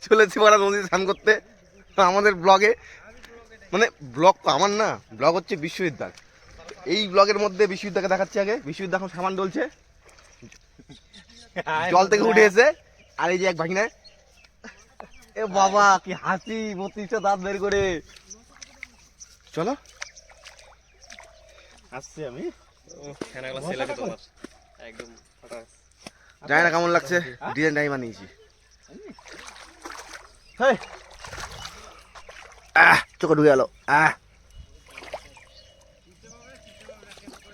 চলেছি বড় নদীতে স্নান করতে আমাদের ব্লগে, মানে ব্লগ তো আমার না, ব্লগ হচ্ছে বিশ্বজিৎ দার। এই ব্লগের মধ্যে বিশ্বজিৎ দাকে দেখাচ্ছি। আগে বিশ্বজিৎ এখন সামান ডলছে, জল থেকে উঠে এসে। আর এই যে এক ভাগিনা, এ বাবা কি হাসি, 32টা দাঁত বের করে। চলো আসছি আমি। জানি না কেমন লাগছে, ডিজাইনটাই বানিয়েছি। চোখে ঢুকে গেল।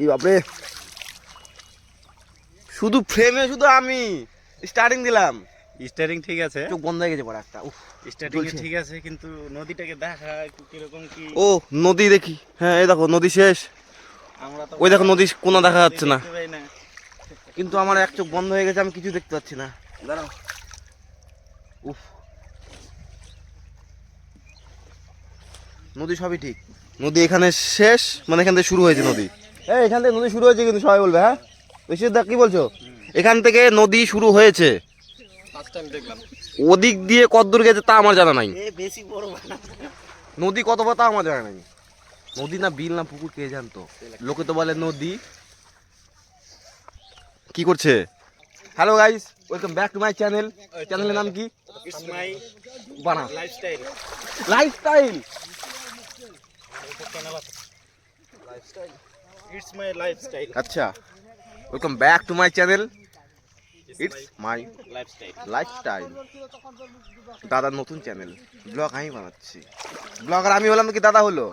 বাপরে, শুধু ফ্রেমে শুধু আমি স্টার্টিং দিলাম, স্টারিং ঠিক আছে, চোখ বন্ধ হয়ে গেছে পরে একটা। স্টার্টিং ঠিক আছে, কিন্তু নদীটাকে দেখা একটু কিরকম কি। ও নদী দেখি, হ্যাঁ এই দেখো নদী শেষ। আমরা তো ওই দেখো নদী কোনো দেখা যাচ্ছে না, দেখতে পাই না। কিন্তু আমার এক চোখ বন্ধ হয়ে গেছে, আমি কিছু দেখতে পাচ্ছি না। দাঁড়াও, উফ, নদী সবই ঠিক। নদী এখানে শেষ, মানে এখান থেকে শুরু হয়েছে নদী। এই এখান থেকে নদী শুরু হয়েছে, কিন্তু সবাই বলবে হ্যাঁ বিশ্বজিৎ কি বলছো? এখান থেকে নদী শুরু হয়েছে, ওদিক দিয়ে কতদূর গেছে তা আমার জানা নাই। বেশি বড় নদী কত বড় তা আমার জানা নাই। নদী না বিল না পুকুর কে জানতো, লোকে তো বলে নদী। কি করছে? Hello guys, welcome back to my channel. চ্যানেলের নাম কি? It's my Bana lifestyle. Lifestyle. It's my lifestyle. আচ্ছা, welcome back to my channel. It's my lifestyle. Lifestyle. দাদার নতুন চ্যানেল, ব্লগ আমি বানাচ্ছি। ব্লগার আমি হলাম কি দাদা হলো?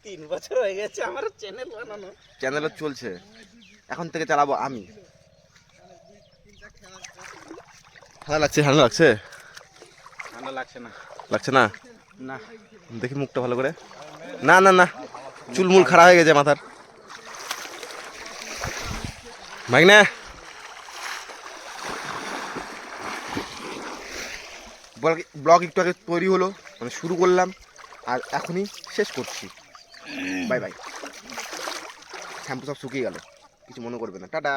3 বছর হয়ে গেছে আমার চ্যানেল বানানো। চ্যানেলও চলছে, এখন থেকে চালাবো আমি। ঠান্ডা লাগছে, ঠান্ডা লাগছে, ঠান্ডা লাগছে না। লাগছে না? না, দেখি মুখটা ভালো করে। না না না, চুলমুল খারাপ হয়ে গেছে মাথার। ভাগনা ব্লগ একটু আগে তৈরি হলো, মানে শুরু করলাম, আর এখনই শেষ করছি। Bye bye. শ্যাম্পু সব শুকিয়ে গেল, কিছু মনে করবে না, টাটা।